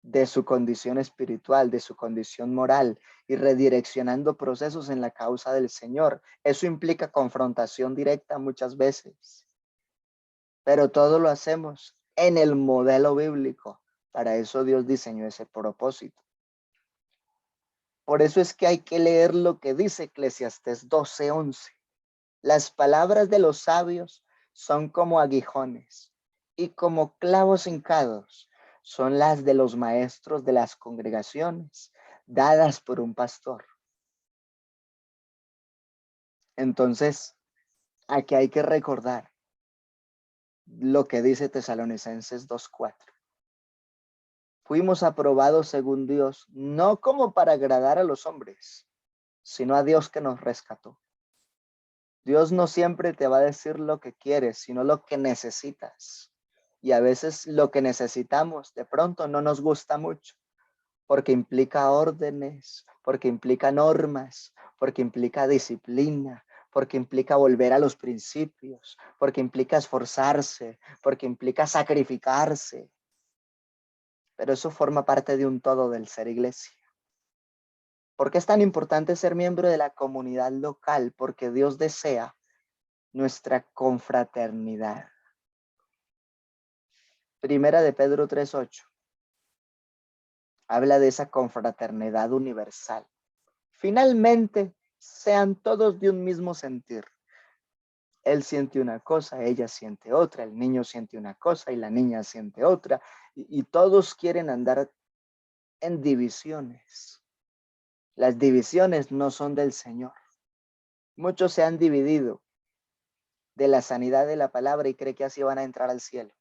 de su condición espiritual, de su condición moral y redireccionando procesos en la causa del Señor. Eso implica confrontación directa muchas veces, pero todo lo hacemos en el modelo bíblico. Para eso Dios diseñó ese propósito. Por eso es que hay que leer lo que dice Eclesiastés 12:11. Las palabras de los sabios son como aguijones y como clavos hincados son las de los maestros de las congregaciones, dadas por un pastor. Entonces, aquí hay que recordar lo que dice Tesalonicenses 2:4. Fuimos aprobados según Dios, no como para agradar a los hombres, sino a Dios que nos rescató. Dios no siempre te va a decir lo que quieres, sino lo que necesitas. Y a veces lo que necesitamos de pronto no nos gusta mucho, porque implica órdenes, porque implica normas, porque implica disciplina, porque implica volver a los principios, porque implica esforzarse, porque implica sacrificarse. Pero eso forma parte de un todo del ser iglesia. ¿Por qué es tan importante ser miembro de la comunidad local? Porque Dios desea nuestra confraternidad. Primera de Pedro 3:8 habla de esa confraternidad universal. Finalmente, sean todos de un mismo sentir. Él siente una cosa, ella siente otra, el niño siente una cosa y la niña siente otra, y todos quieren andar en divisiones. Las divisiones no son del Señor. Muchos se han dividido de la sanidad de la palabra y creen que así van a entrar al cielo.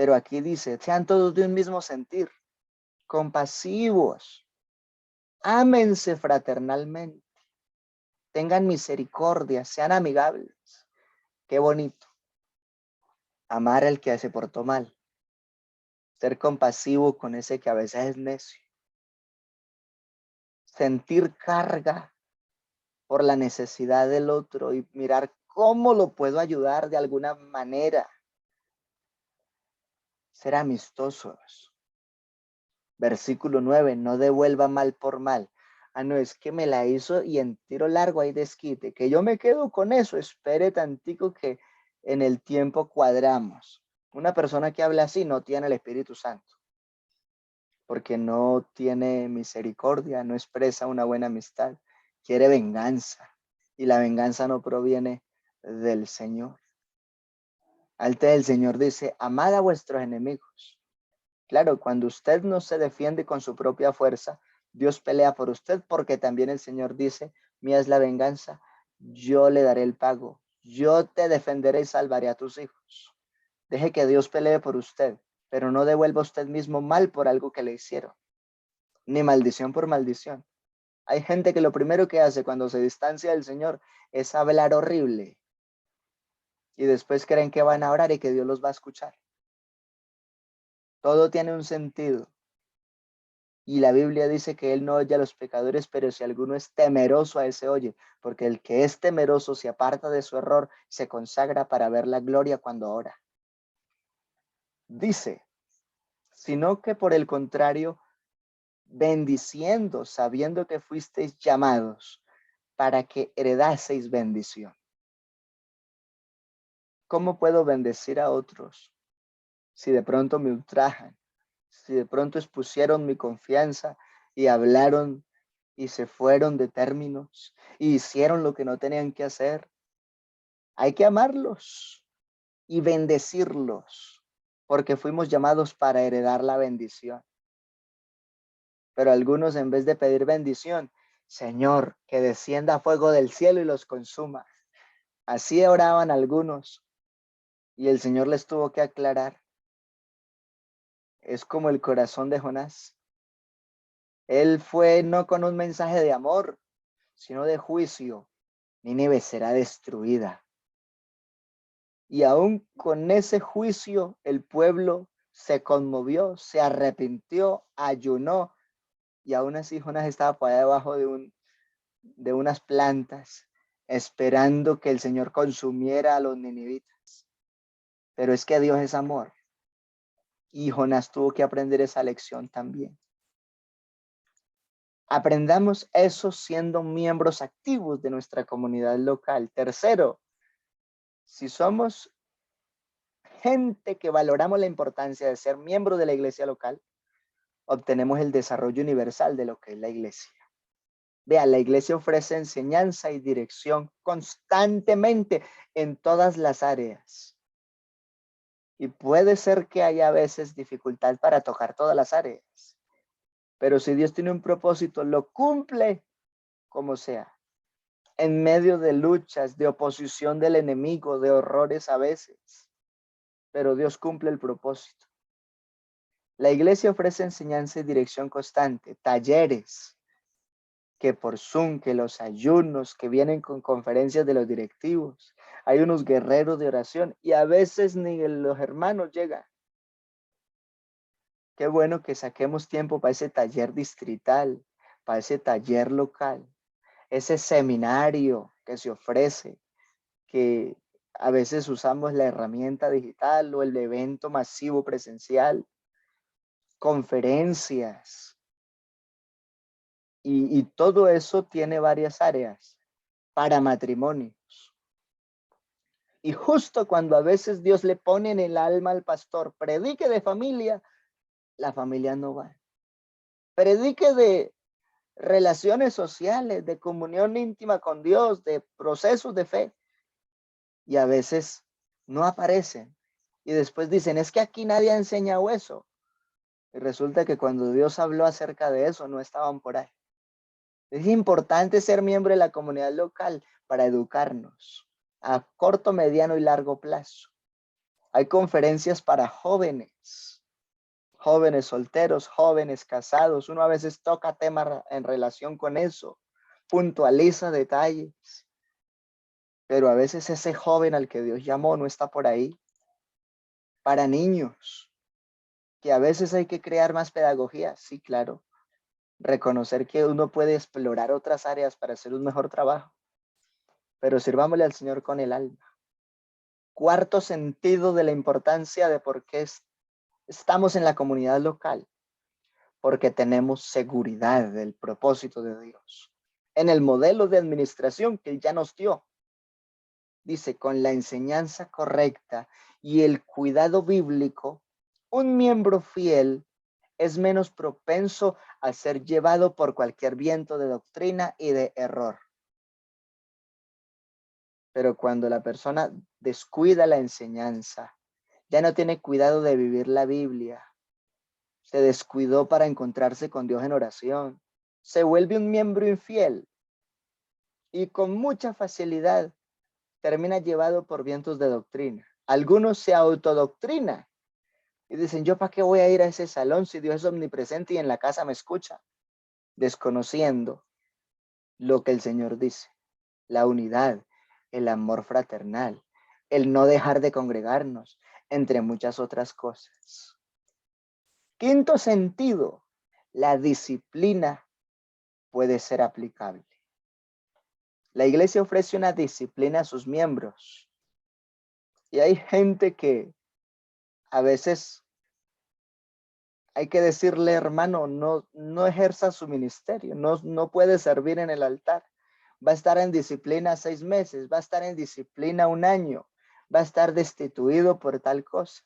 Pero aquí dice, sean todos de un mismo sentir, compasivos, ámense fraternalmente, tengan misericordia, sean amigables. Qué bonito. Amar al que se portó mal, ser compasivo con ese que a veces es necio, sentir carga por la necesidad del otro y mirar cómo lo puedo ayudar de alguna manera. Ser amistosos. Versículo 9, no devuelva mal por mal. Ah, no, es que me la hizo y en tiro largo hay desquite. Que yo me quedo con eso, espere tantico que en el tiempo cuadramos. Una persona que habla así no tiene el Espíritu Santo, porque no tiene misericordia, no expresa una buena amistad, quiere venganza y la venganza no proviene del Señor. Antes el Señor dice, amad a vuestros enemigos. Claro, cuando usted no se defiende con su propia fuerza, Dios pelea por usted porque también el Señor dice, mía es la venganza, yo le daré el pago, yo te defenderé y salvaré a tus hijos. Deje que Dios pelee por usted, pero no devuelva usted mismo mal por algo que le hicieron, ni maldición por maldición. Hay gente que lo primero que hace cuando se distancia del Señor es hablar horrible y después creen que van a orar y que Dios los va a escuchar. Todo tiene un sentido. Y la Biblia dice que Él no oye a los pecadores, pero si alguno es temeroso a ese oye, porque el que es temeroso se aparta de su error, se consagra para ver la gloria cuando ora. Dice, sino que por el contrario, bendiciendo, sabiendo que fuisteis llamados para que heredaseis bendición. ¿Cómo puedo bendecir a otros si de pronto me ultrajan? Si de pronto expusieron mi confianza y hablaron y se fueron de términos y hicieron lo que no tenían que hacer. Hay que amarlos y bendecirlos, porque fuimos llamados para heredar la bendición. Pero algunos, en vez de pedir bendición, Señor, que descienda fuego del cielo y los consuma. Así oraban algunos y el Señor les tuvo que aclarar. Es como el corazón de Jonás. Él fue no con un mensaje de amor, sino de juicio. Nínive será destruida. Y aún con ese juicio, el pueblo se conmovió, se arrepintió, ayunó, y aún así Jonás estaba por allá debajo de unas plantas, esperando que el Señor consumiera a los ninivitas. Pero es que Dios es amor, y Jonás tuvo que aprender esa lección también. Aprendamos eso siendo miembros activos de nuestra comunidad local. Tercero, si somos gente que valoramos la importancia de ser miembro de la iglesia local, obtenemos el desarrollo universal de lo que es la iglesia. Vea, la iglesia ofrece enseñanza y dirección constantemente en todas las áreas. Y puede ser que haya a veces dificultad para tocar todas las áreas. Pero si Dios tiene un propósito, lo cumple como sea. En medio de luchas, de oposición del enemigo, de horrores a veces. Pero Dios cumple el propósito. La iglesia ofrece enseñanza y dirección constante, talleres, que por Zoom, que los ayunos, que vienen con conferencias de los directivos. Hay unos guerreros de oración y a veces ni los hermanos llegan. Qué bueno que saquemos tiempo para ese taller distrital, para ese taller local, ese seminario que se ofrece, que a veces usamos la herramienta digital o el evento masivo presencial, conferencias. Y todo eso tiene varias áreas para matrimonios. Y justo cuando a veces Dios le pone en el alma al pastor, predique de familia, la familia no va. Predique de relaciones sociales, de comunión íntima con Dios, de procesos de fe. Y a veces no aparecen. Y después dicen, es que aquí nadie ha enseñado eso. Y resulta que cuando Dios habló acerca de eso, no estaban por ahí. Es importante ser miembro de la comunidad local para educarnos a corto, mediano y largo plazo. Hay conferencias para jóvenes, jóvenes solteros, jóvenes casados. Uno a veces toca temas en relación con eso, puntualiza detalles, pero a veces ese joven al que Dios llamó no está por ahí. Para niños, que a veces hay que crear más pedagogía, sí, claro. Reconocer que uno puede explorar otras áreas para hacer un mejor trabajo, pero sirvámosle al Señor con el alma. Cuarto sentido de la importancia de por qué estamos en la comunidad local, porque tenemos seguridad del propósito de Dios. En el modelo de administración que Él ya nos dio, dice, con la enseñanza correcta y el cuidado bíblico, un miembro fiel es menos propenso a ser llevado por cualquier viento de doctrina y de error. Pero cuando la persona descuida la enseñanza, ya no tiene cuidado de vivir la Biblia, se descuidó para encontrarse con Dios en oración, se vuelve un miembro infiel y con mucha facilidad termina llevado por vientos de doctrina. Algunos se autodoctrinan y dicen, ¿yo para qué voy a ir a ese salón si Dios es omnipresente y en la casa me escucha? Desconociendo lo que el Señor dice, la unidad, el amor fraternal, el no dejar de congregarnos, entre muchas otras cosas. Quinto sentido, la disciplina puede ser aplicable. La iglesia ofrece una disciplina a sus miembros y hay gente que a veces hay que decirle, hermano, no ejerza su ministerio, no puede servir en el altar. Va a estar en disciplina 6 meses, va a estar en disciplina 1 año, va a estar destituido por tal cosa.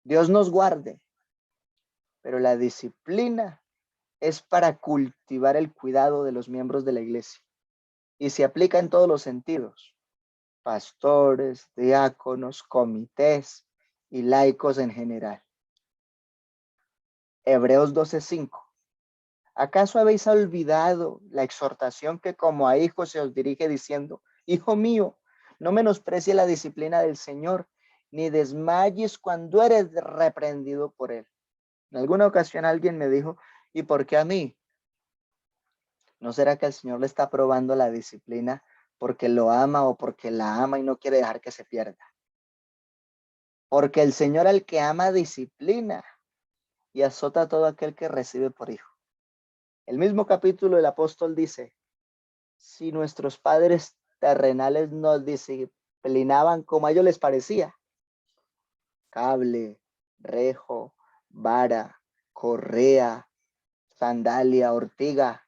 Dios nos guarde, pero la disciplina es para cultivar el cuidado de los miembros de la iglesia y se aplica en todos los sentidos. Pastores, diáconos, comités y laicos en general. Hebreos 12:5. ¿Acaso habéis olvidado la exhortación que como a hijos se os dirige diciendo, hijo mío, no menosprecie la disciplina del Señor, ni desmayes cuando eres reprendido por él? En alguna ocasión alguien me dijo, ¿y por qué a mí? ¿No será que el Señor le está probando la disciplina porque lo ama o porque la ama y no quiere dejar que se pierda? Porque el Señor al que ama disciplina y azota a todo aquel que recibe por hijo. El mismo capítulo el apóstol dice, si nuestros padres terrenales nos disciplinaban como a ellos les parecía, cable, rejo, vara, correa, sandalia, ortiga,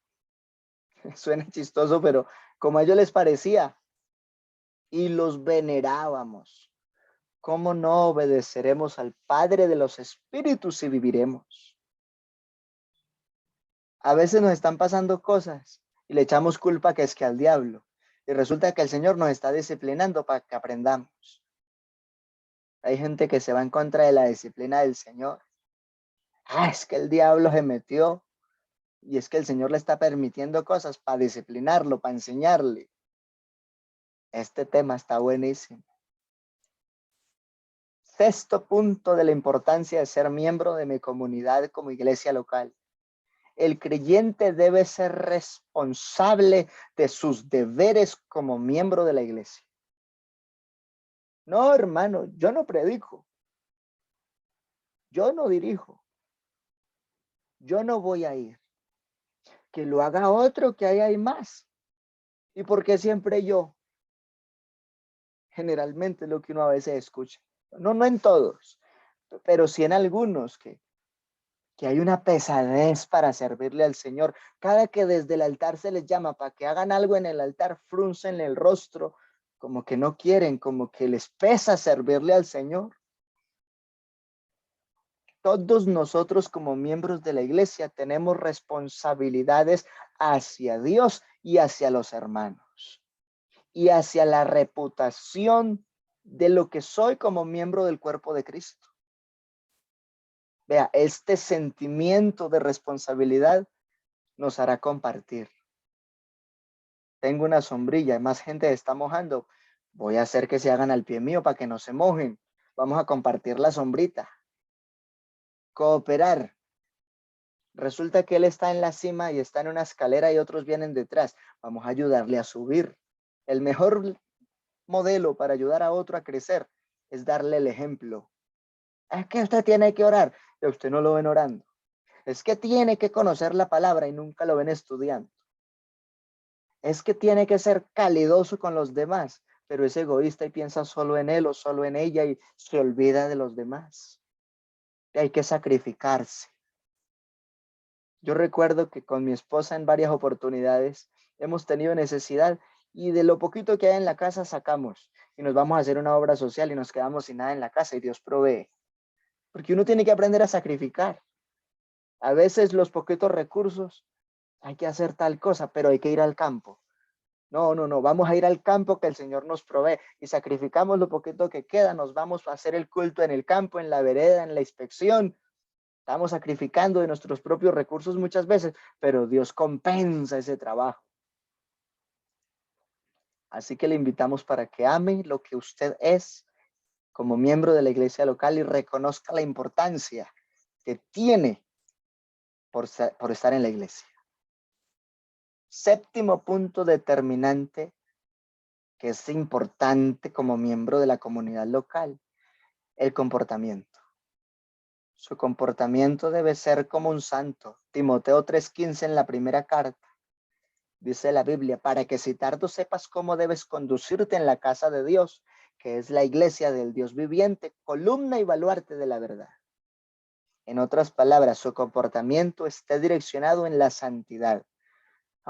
suena chistoso, pero como a ellos les parecía, y los venerábamos, ¿cómo no obedeceremos al Padre de los Espíritus y viviremos? A veces nos están pasando cosas y le echamos culpa que es que al diablo. Y resulta que el Señor nos está disciplinando para que aprendamos. Hay gente que se va en contra de la disciplina del Señor. Es que el diablo se metió y es que el Señor le está permitiendo cosas para disciplinarlo, para enseñarle. Este tema está buenísimo. Sexto punto de la importancia de ser miembro de mi comunidad como iglesia local. El creyente debe ser responsable de sus deberes como miembro de la iglesia. No, hermano, yo no predico. Yo no dirijo. Yo no voy a ir. Que lo haga otro, que ahí hay más. ¿Y por qué siempre yo? Generalmente es lo que uno a veces escucha. No en todos, pero sí en algunos que hay una pesadez para servirle al Señor. Cada que desde el altar se les llama para que hagan algo en el altar, fruncen el rostro, como que no quieren, como que les pesa servirle al Señor. Todos nosotros como miembros de la iglesia tenemos responsabilidades hacia Dios y hacia los hermanos y hacia la reputación de lo que soy como miembro del cuerpo de Cristo. Vea, este sentimiento de responsabilidad nos hará compartir. Tengo una sombrilla, más gente está mojando. Voy a hacer que se hagan al pie mío para que no se mojen. Vamos a compartir la sombrita. Cooperar. Resulta que él está en la cima y está en una escalera y otros vienen detrás. Vamos a ayudarle a subir. El mejor modelo para ayudar a otro a crecer es darle el ejemplo. Es que usted tiene que orar y a usted no lo ven orando. Es que tiene que conocer la palabra y nunca lo ven estudiando. Es que tiene que ser calidoso con los demás, pero es egoísta y piensa solo en él o solo en ella y se olvida de los demás. Y hay que sacrificarse. Yo recuerdo que con mi esposa en varias oportunidades hemos tenido necesidad y de lo poquito que hay en la casa sacamos y nos vamos a hacer una obra social y nos quedamos sin nada en la casa y Dios provee. Porque uno tiene que aprender a sacrificar. A veces los poquitos recursos hay que hacer tal cosa, pero hay que ir al campo. No, vamos a ir al campo que el Señor nos provee y sacrificamos lo poquito que queda, nos vamos a hacer el culto en el campo, en la vereda, en la inspección. Estamos sacrificando de nuestros propios recursos muchas veces, pero Dios compensa ese trabajo. Así que le invitamos para que ame lo que usted es como miembro de la iglesia local y reconozca la importancia que tiene por estar en la iglesia. Séptimo punto determinante que es importante como miembro de la comunidad local, el comportamiento. Su comportamiento debe ser como un santo. Timoteo 3:15 en la primera carta. Dice la Biblia, para que si tardo sepas cómo debes conducirte en la casa de Dios, que es la iglesia del Dios viviente, columna y baluarte de la verdad. En otras palabras, su comportamiento esté direccionado en la santidad.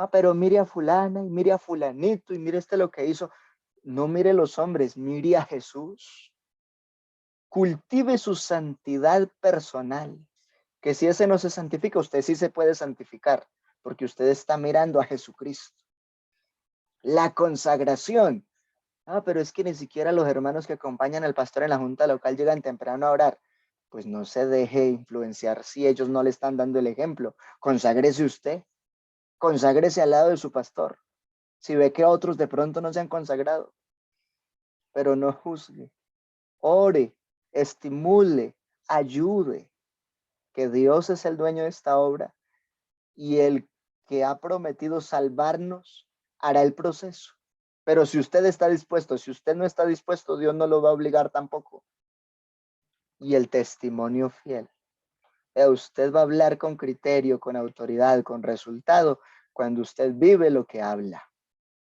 Pero mire a fulana y mire a fulanito y mire lo que hizo. No mire los hombres, mire a Jesús. Cultive su santidad personal, que si ese no se santifica, usted sí se puede santificar, porque usted está mirando a Jesucristo. La consagración. Pero es que ni siquiera los hermanos que acompañan al pastor en la junta local llegan temprano a orar. Pues no se deje influenciar si ellos no le están dando el ejemplo. Conságrese usted, conságrese al lado de su pastor. Si ve que otros de pronto no se han consagrado, pero no juzgue, ore, estimule, ayude, que Dios es el dueño de esta obra y el que ha prometido salvarnos hará el proceso. Pero si usted está dispuesto, si usted no está dispuesto, Dios no lo va a obligar tampoco. y el testimonio fiel. Usted va a hablar con criterio, con autoridad, con resultado, cuando usted vive lo que habla,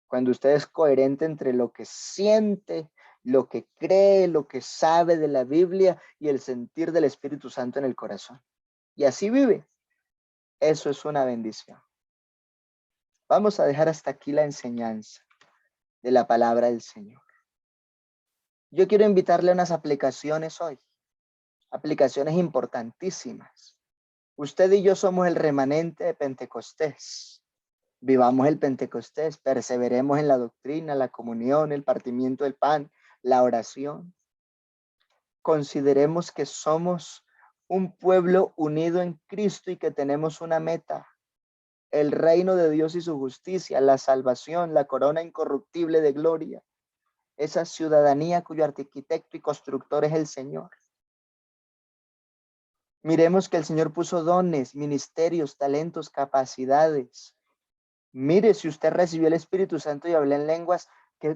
cuando usted es coherente entre lo que siente, lo que cree, lo que sabe de la Biblia y el sentir del Espíritu Santo en el corazón. Y así vive. Eso es una bendición. Vamos a dejar hasta aquí la enseñanza de la palabra del Señor. Yo quiero invitarle a unas aplicaciones hoy, aplicaciones importantísimas. Usted y yo somos el remanente de Pentecostés. Vivamos el Pentecostés, perseveremos en la doctrina, la comunión, el partimiento del pan, la oración. Consideremos que somos un pueblo unido en Cristo y que tenemos una meta: el reino de Dios y su justicia, la salvación, la corona incorruptible de gloria, esa ciudadanía cuyo arquitecto y constructor es el Señor. Miremos que el Señor puso dones, ministerios, talentos, capacidades. Mire, si usted recibió el Espíritu Santo y habla en lenguas,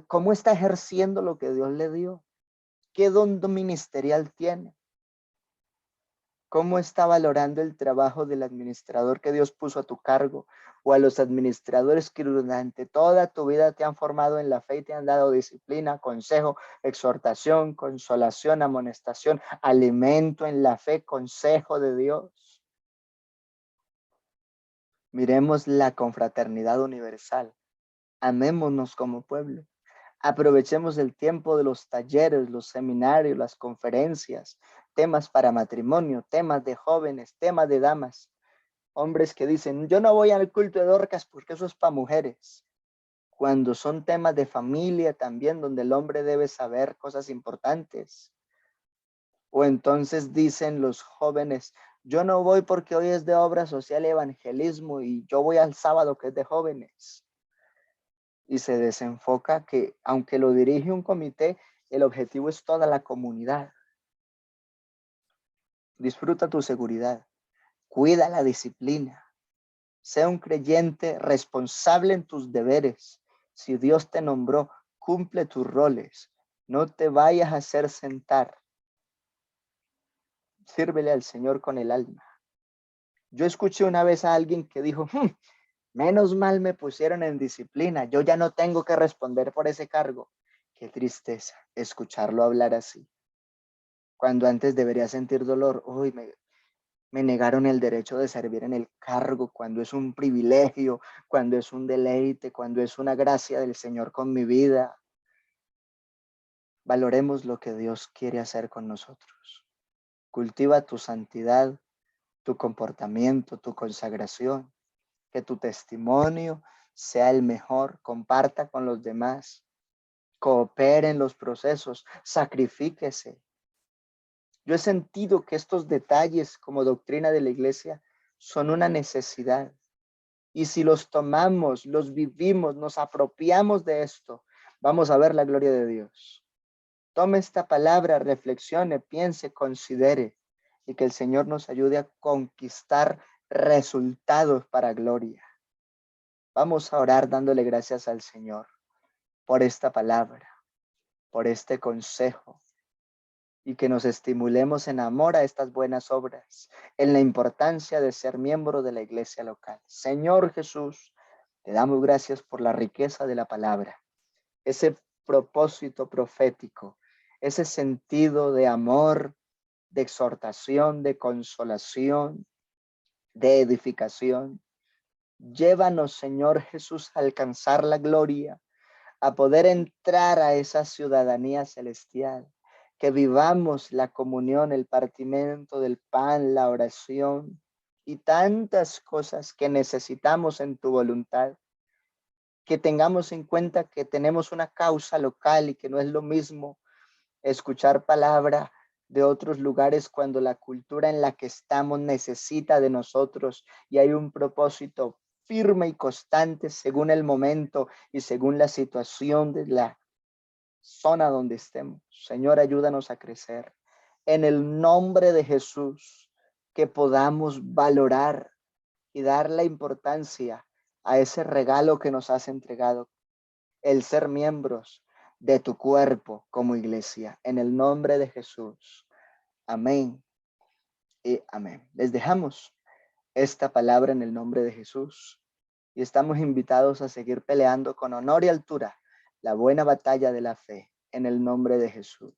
¿cómo está ejerciendo lo que Dios le dio? ¿Qué don ministerial tiene? ¿Cómo está valorando el trabajo del administrador que Dios puso a tu cargo? O a los administradores que durante toda tu vida te han formado en la fe y te han dado disciplina, consejo, exhortación, consolación, amonestación, alimento en la fe, consejo de Dios. Miremos la confraternidad universal. Amémonos como pueblo. Aprovechemos el tiempo de los talleres, los seminarios, las conferencias, temas para matrimonio, temas de jóvenes, temas de damas. Hombres que dicen, yo no voy al culto de Dorcas porque eso es para mujeres. Cuando son temas de familia también, donde el hombre debe saber cosas importantes. O entonces dicen los jóvenes, yo no voy porque hoy es de obra social y evangelismo y yo voy al sábado que es de jóvenes. Y se desenfoca que, aunque lo dirige un comité, el objetivo es toda la comunidad. Disfruta tu seguridad, cuida la disciplina, sea un creyente responsable en tus deberes. Si Dios te nombró, cumple tus roles, no te vayas a hacer sentar. Sírvele al Señor con el alma. Yo escuché una vez a alguien que dijo, menos mal me pusieron en disciplina, yo ya no tengo que responder por ese cargo. Qué tristeza escucharlo hablar así. Cuando antes debería sentir dolor, uy, me negaron el derecho de servir en el cargo, cuando es un privilegio, cuando es un deleite, cuando es una gracia del Señor con mi vida. Valoremos lo que Dios quiere hacer con nosotros. Cultiva tu santidad, tu comportamiento, tu consagración, que tu testimonio sea el mejor, comparta con los demás, coopere en los procesos, sacrifíquese. Yo he sentido que estos detalles como doctrina de la iglesia son una necesidad. Y si los tomamos, los vivimos, nos apropiamos de esto, vamos a ver la gloria de Dios. Tome esta palabra, reflexione, piense, considere y que el Señor nos ayude a conquistar resultados para gloria. Vamos a orar dándole gracias al Señor por esta palabra, por este consejo, y que nos estimulemos en amor a estas buenas obras, en la importancia de ser miembro de la iglesia local. Señor Jesús, te damos gracias por la riqueza de la palabra, ese propósito profético, ese sentido de amor, de exhortación, de consolación, de edificación. Llévanos, Señor Jesús, a alcanzar la gloria, a poder entrar a esa ciudadanía celestial, que vivamos la comunión, el partimiento del pan, la oración y tantas cosas que necesitamos en tu voluntad. Que tengamos en cuenta que tenemos una causa local y que no es lo mismo escuchar palabra de otros lugares cuando la cultura en la que estamos necesita de nosotros y hay un propósito firme y constante según el momento y según la situación de la zona donde estemos. Señor, ayúdanos a crecer. En el nombre de Jesús, que podamos valorar y dar la importancia a ese regalo que nos has entregado, el ser miembros de tu cuerpo como iglesia. En el nombre de Jesús. Amén y amén. Les dejamos esta palabra en el nombre de Jesús y estamos invitados a seguir peleando con honor y altura la buena batalla de la fe en el nombre de Jesús.